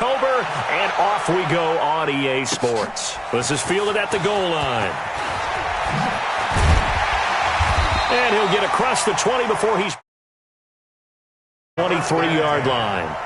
October, and off we go on EA Sports. This is fielded at the goal line. And he'll get across the 20 before he's 23-yard line.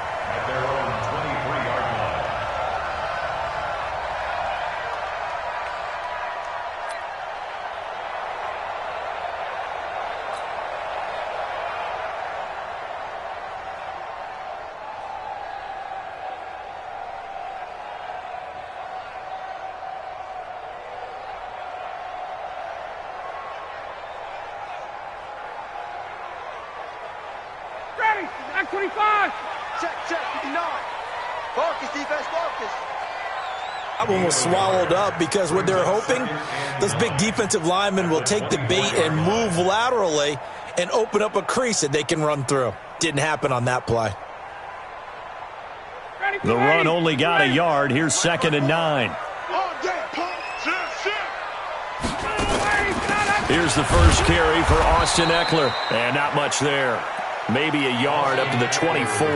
Back 25. Check, 59. Focus, defense, focus. That one was swallowed up because what they're hoping, those big defensive linemen will take the bait and move laterally and open up a crease that they can run through. Didn't happen on that play. The run only got a yard. Here's 2nd and 9. Here's the first carry for Austin Eckler. And not much there. Maybe a yard up to the 24.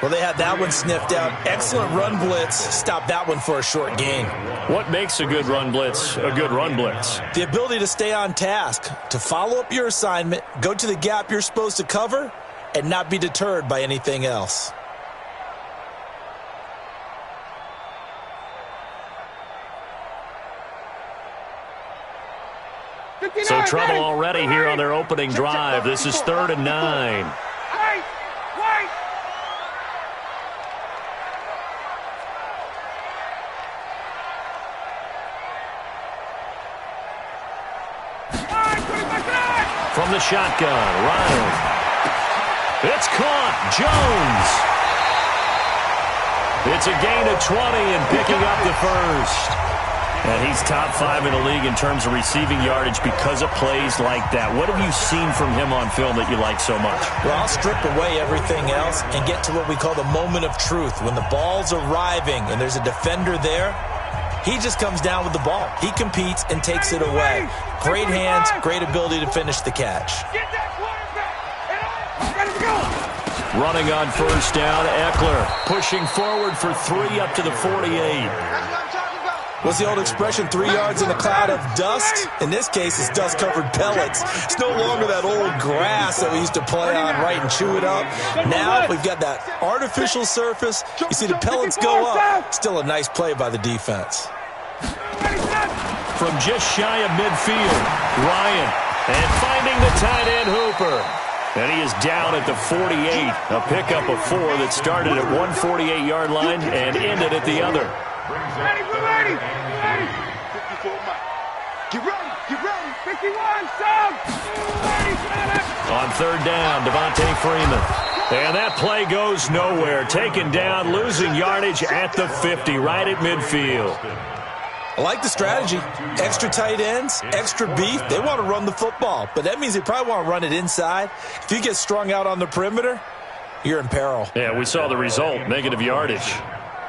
Well, they had that one sniffed out. Excellent run blitz. Stopped that one for a short gain. What makes a good run blitz a good run blitz? The ability to stay on task, to follow up your assignment, go to the gap you're supposed to cover, and not be deterred by anything else. So trouble already here on their opening drive. This is 3rd and 9. From the shotgun, Ryan. It's caught. Jones. It's a gain of 20 and picking up the first. And he's top 5 in the league in terms of receiving yardage because of plays like that. What have you seen from him on film that you like so much? Well, I'll strip away everything else and get to what we call the moment of truth. When the ball's arriving and there's a defender there, he just comes down with the ball. He competes and takes it away. Great hands, great ability to finish the catch. Running on first down, Eckler pushing forward for 3 up to the 48. What's the old expression, 3 yards in a cloud of dust? In this case, it's dust-covered pellets. It's no longer that old grass that we used to play on, right, and chew it up. Now we've got that artificial surface. You see the pellets go up. Still a nice play by the defense. From just shy of midfield, Ryan, and finding the tight end Hooper. And he is down at the 48, a pickup of 4 that started at 148-yard line and ended at the other. Ready. 54, get ready. 51, stop. On 3rd down, Devontae Freeman. And that play goes nowhere. Taken down, losing yardage at the 50, right at midfield. I like the strategy. Extra tight ends, extra beef. They want to run the football, but that means they probably want to run it inside. If you get strung out on the perimeter, you're in peril. Yeah, we saw the result, negative yardage.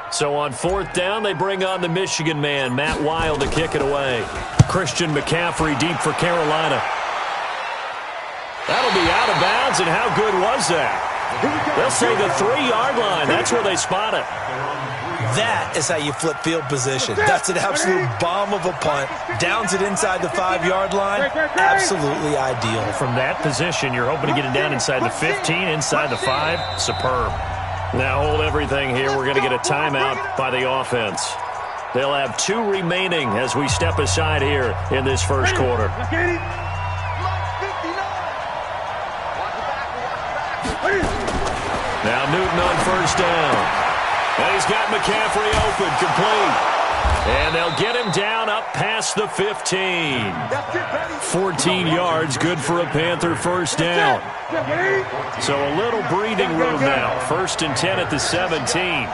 So on 4th down, they bring on the Michigan man, Matt Wild, to kick it away. Christian McCaffrey deep for Carolina. That'll be out of bounds, and how good was that? They'll say the 3-yard line. That's where they spot it. That is how you flip field position. That's an absolute bomb of a punt. Downs it inside the 5-yard line. Absolutely ideal. From that position, you're hoping to get it down inside the 15, inside the 5. Superb. Now hold everything here. We're going to get a timeout by the offense. They'll have 2 remaining as we step aside here in this first quarter. Now Newton on first down. And he's got McCaffrey open, complete. And they'll get him down up past the 15. 14 yards, good for a Panther first down. So a little breathing room now. 1st and 10 at the 17.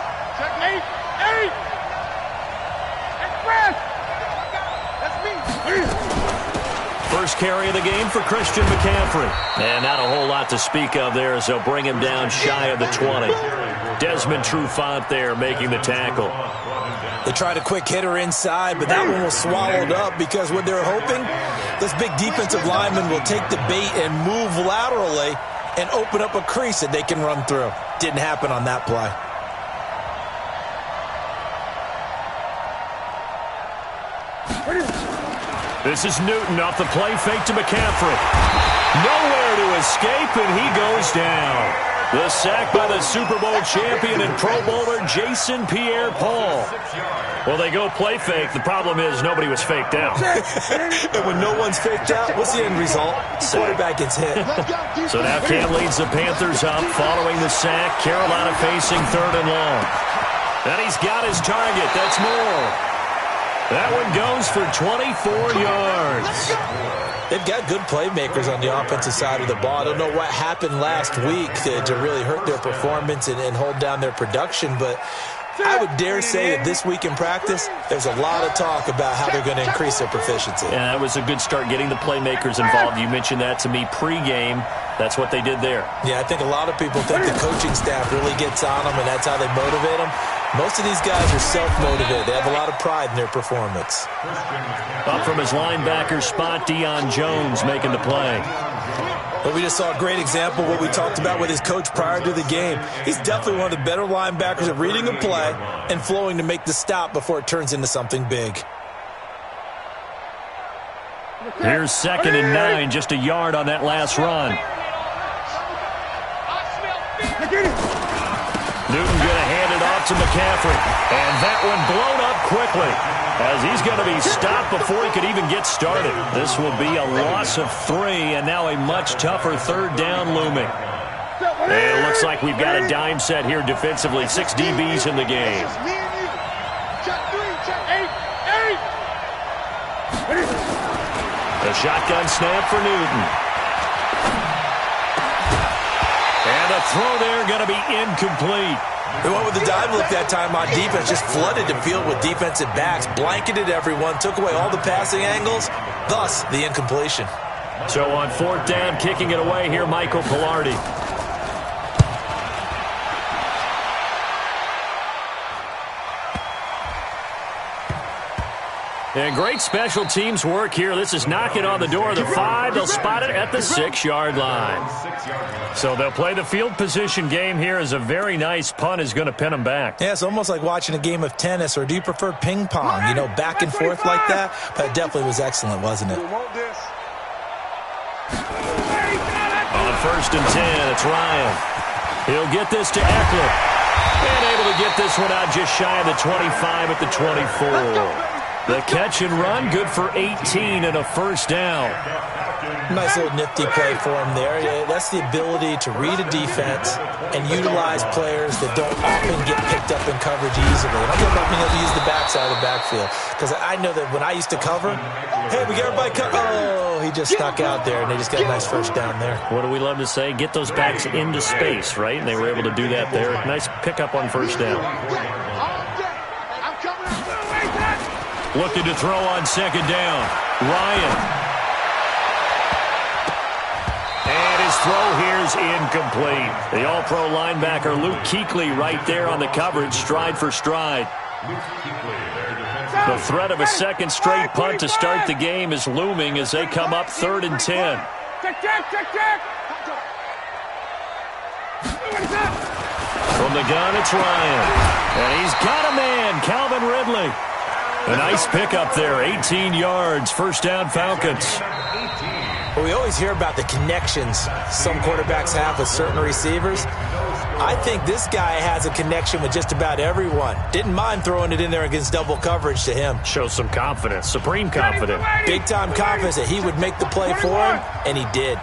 First carry of the game for Christian McCaffrey. And not a whole lot to speak of there as they'll bring him down shy of the 20. Desmond Trufant there making the tackle. They tried a quick hitter inside, but that one was swallowed up because what they're hoping, those big defensive linemen will take the bait and move laterally and open up a crease that they can run through. Didn't happen on that play. This is Newton off the play fake to McCaffrey. Nowhere to escape, and he goes down. The sack by the Super Bowl champion and Pro Bowler Jason Pierre-Paul. Well, they go play fake. The problem is nobody was faked out. And when no one's faked out, what's the end result? Quarterback gets hit. So now Cam leads the Panthers up following the sack. Carolina facing 3rd and long. And he's got his target. That's Moore. That one goes for 24 yards. They've got good playmakers on the offensive side of the ball. I don't know what happened last week to really hurt their performance and hold down their production, but I would dare say that this week in practice, there's a lot of talk about how they're going to increase their proficiency. Yeah, that was a good start getting the playmakers involved. You mentioned that to me pregame. That's what they did there. Yeah, I think a lot of people think the coaching staff really gets on them, and that's how they motivate them. Most of these guys are self-motivated. They have a lot of pride in their performance. Up from his linebacker spot, Deion Jones making the play. Well, we just saw a great example of what we talked about with his coach prior to the game. He's definitely one of the better linebackers at reading a play and flowing to make the stop before it turns into something big. Here's 2nd and 9, just a yard on that last run. Newton going to hand it off to McCaffrey. And that one blown up quickly as he's going to be stopped before he could even get started. This will be a loss of 3 and now a much tougher 3rd down looming. And it looks like we've got a dime set here defensively. 6 DBs in the game. The shotgun snap for Newton. And a throw there going to be incomplete. They went with the dive look that time on defense, just flooded the field with defensive backs, blanketed everyone, took away all the passing angles, thus the incompletion. So on 4th down, kicking it away here, Michael Pilardi. And great special teams work here. This is knocking on the door of the 5. They'll spot it at the 6-yard line. So they'll play the field position game here as a very nice punt is going to pin them back. Yeah, it's almost like watching a game of tennis, or do you prefer ping pong? You know, back and forth like that? But it definitely was excellent, wasn't it? On 1st and 10, it's Ryan. He'll get this to Eckler. And able to get this one out just shy of the 25 at the 24. The catch and run, good for 18 and a 1st down. Nice little nifty play for him there. Yeah, that's the ability to read a defense and utilize players that don't often get picked up in coverage easily. And I'm talking about being able to use the backside of the backfield. Because I know that when I used to cover, hey, we got everybody covered. Oh, he just stuck out there, and they just got a nice 1st down there. What do we love to say? Get those backs into space, right? And they were able to do that there. Nice pickup on 1st down. Looking to throw on 2nd down. Ryan. And his throw here is incomplete. The all-pro linebacker Luke Kuechly right there on the coverage, stride for stride. The threat of a 2nd straight punt to start the game is looming as they come up 3rd and 10. From the gun, it's Ryan. And he's got a man, Calvin Ridley. A nice pickup there, 18 yards, 1st down Falcons. Well, we always hear about the connections some quarterbacks have with certain receivers. I think this guy has a connection with just about everyone. Didn't mind throwing it in there against double coverage to him. Shows some confidence, supreme confidence. Big-time confidence that he would make the play for him, and he did.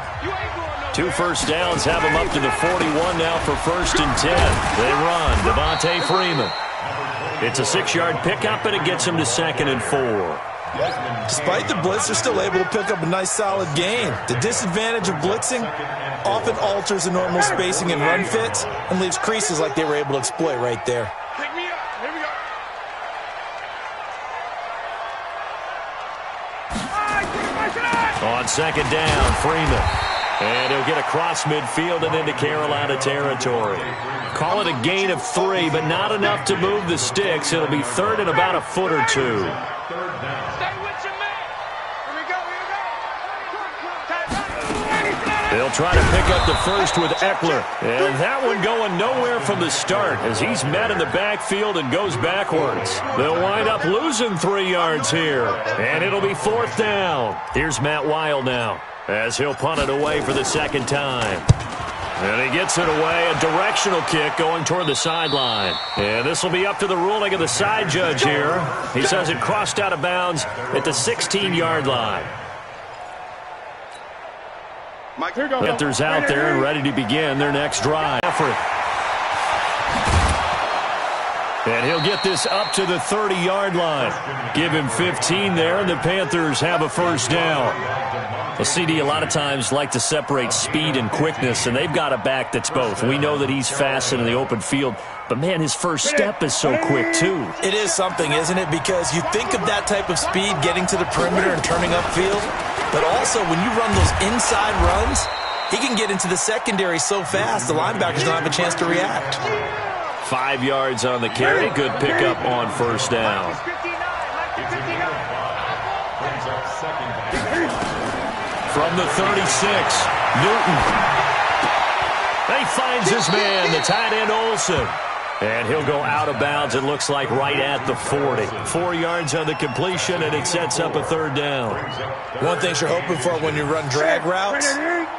2 1st downs have him up to the 41 now for 1st and 10. They run, Devontae Freeman. It's a 6-yard pickup, and it gets him to 2nd and 4. Despite the blitz, they're still able to pick up a nice solid gain. The disadvantage of blitzing often alters the normal spacing and run fits and leaves creases like they were able to exploit right there. Pick me up. Here we go. On 2nd down, Freeman. And he'll get across midfield and into Carolina territory. Call it a gain of 3, but not enough to move the sticks. It'll be 3rd and about a foot or 2. Stay with your man. Here we go. Here we go. They'll try to pick up the first with Eckler. And that one going nowhere from the start as he's met in the backfield and goes backwards. They'll wind up losing 3 yards here. And it'll be 4th down. Here's Matt Weil now as he'll punt it away for the 2nd time. And he gets it away, a directional kick going toward the sideline. And this will be up to the ruling of the side judge here. He says it crossed out of bounds at the 16-yard line. Panthers out there and ready to begin their next drive. And he'll get this up to the 30-yard line. Give him 15 there, and the Panthers have a 1st down. Well, CD, a lot of times like to separate speed and quickness, and they've got a back that's both. We know that he's fast in the open field, but, man, his first step is so quick, too. It is something, isn't it? Because you think of that type of speed getting to the perimeter and turning upfield, but also when you run those inside runs, he can get into the secondary so fast the linebackers don't have a chance to react. 5 yards on the carry. Good pickup on 1st down. From the 36, Newton. He finds his man, the tight end Olsen. And he'll go out of bounds, it looks like, right at the 40. 4 yards on the completion, and it sets up a 3rd down. One thing you're hoping for when you run drag routes,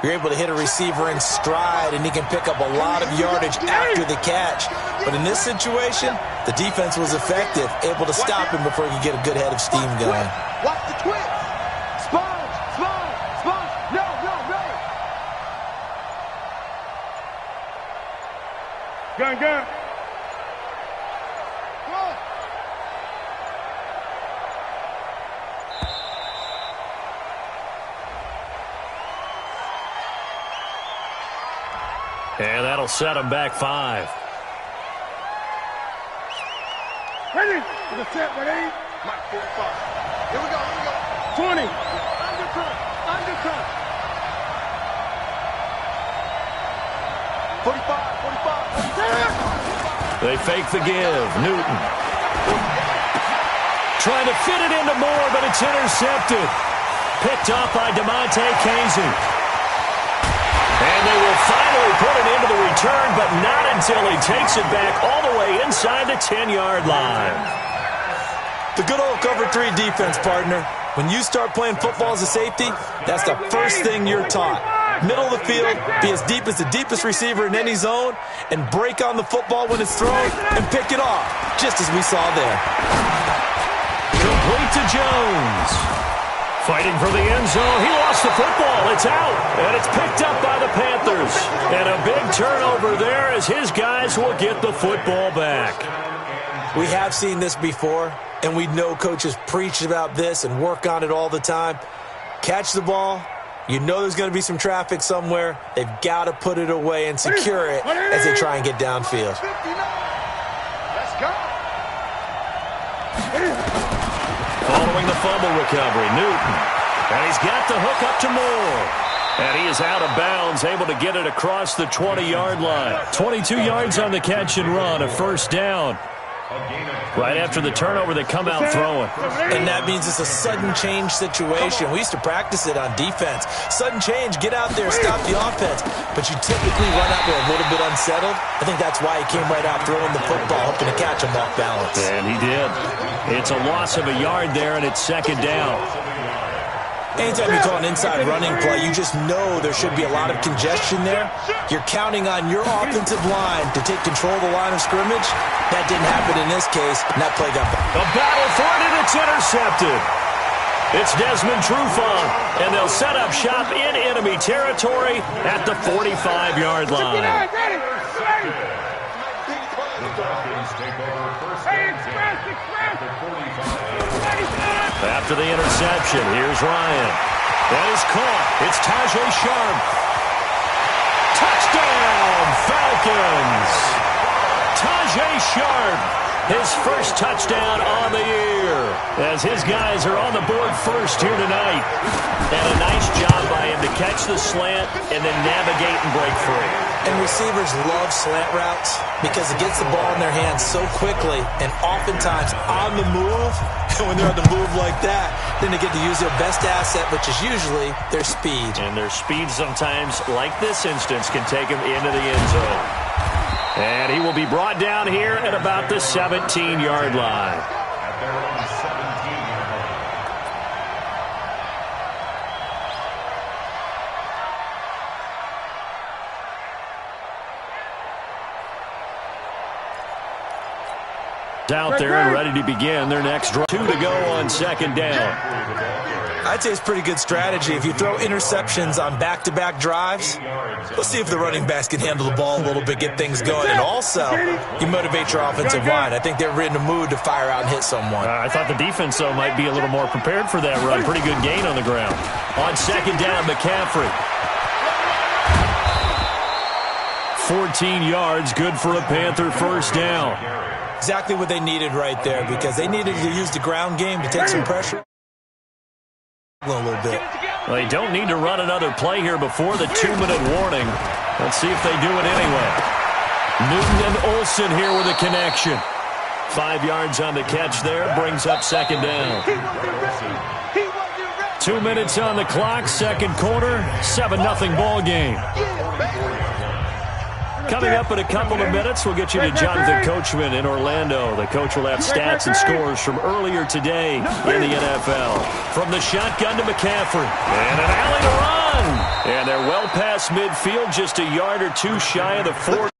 you're able to hit a receiver in stride, and he can pick up a lot of yardage after the catch. But in this situation, the defense was effective, able to stop him before he could get a good head of steam going. Watch the twist. Sponge, sponge, sponge. No, no, no. Gun, gun. And that'll set him back 5. Ready? To the set, ready? Mike, 45. Here we go, here we go. 20. Undercut, undercut. 45, 45. They fake the give. Newton. Trying to fit it into Moore, but it's intercepted. Picked off by DeMonte Casey. And they will finally put it into the return, but not until he takes it back all the way inside the 10-yard line. The good old cover 3 defense, partner. When you start playing football as a safety, that's the first thing you're taught. Middle of the field, be as deep as the deepest receiver in any zone, and break on the football when it's thrown and pick it off, just as we saw there. Complete to Jones. Fighting for the end zone. He lost the football. It's out. And it's picked up by the Panthers. And a big turnover there as his guys will get the football back. We have seen this before, and we know coaches preach about this and work on it all the time. Catch the ball. You know there's going to be some traffic somewhere. They've got to put it away and secure it as they try and get downfield. Let's go. Following the fumble recovery, Newton. And he's got the hook up to Moore. And he is out of bounds, able to get it across the 20-yard line. 22 yards on the catch and run, a 1st down. Right after the turnover, they come out throwing. And that means it's a sudden change situation. We used to practice it on defense. Sudden change, get out there, stop the offense. But you typically run out there a little bit unsettled. I think that's why he came right out throwing the football, hoping to catch him off balance. And he did. It's a loss of a yard there, and it's 2nd down. Anytime you call an inside running play, you just know there should be a lot of congestion there. You're counting on your offensive line to take control of the line of scrimmage. That didn't happen in this case, and that play got back. A battle for it, and it's intercepted. It's Desmond Trufant, and they'll set up shop in enemy territory at the 45-yard line. After the interception, here's Ryan. That is caught. It's Tajay Sharp. Touchdown, Falcons. Tajay Sharp His first touchdown on the year, as his guys are on the board first here tonight. And a nice job by him to catch the slant and then navigate and break free. And receivers love slant routes because it gets the ball in their hands so quickly and oftentimes on the move. And when they're on the move like that, then they get to use their best asset, which is usually their speed. And their speed sometimes, like this instance, can take them into the end zone. And he will be brought down here at about the 17-yard line. Out there and ready to begin their next drive. 2 to go on second down. I'd say it's pretty good strategy. If you throw interceptions on back-to-back drives, let's see if the running backs can handle the ball a little bit, get things going. And also, you motivate your offensive line. I think they're in the mood to fire out and hit someone. I thought the defense, though, might be a little more prepared for that run. Pretty good gain on the ground. On second down, McCaffrey. 14 yards, good for a Panther first down. Exactly what they needed right there, because they needed to use the ground game to take some pressure a little bit. Well, they don't need to run another play here before the 2-minute warning. Let's see if they do it anyway. Newton and Olsen here with a connection. 5 yards on the catch there, brings up second down. 2 minutes on the clock, second quarter, 7-0 ball game. Coming up in a couple of minutes, we'll get you to Jonathan Coachman in Orlando. The coach will have stats and scores from earlier today in the NFL. From the shotgun to McCaffrey. And an alley to run. And they're well past midfield, just a yard or two shy of the 40.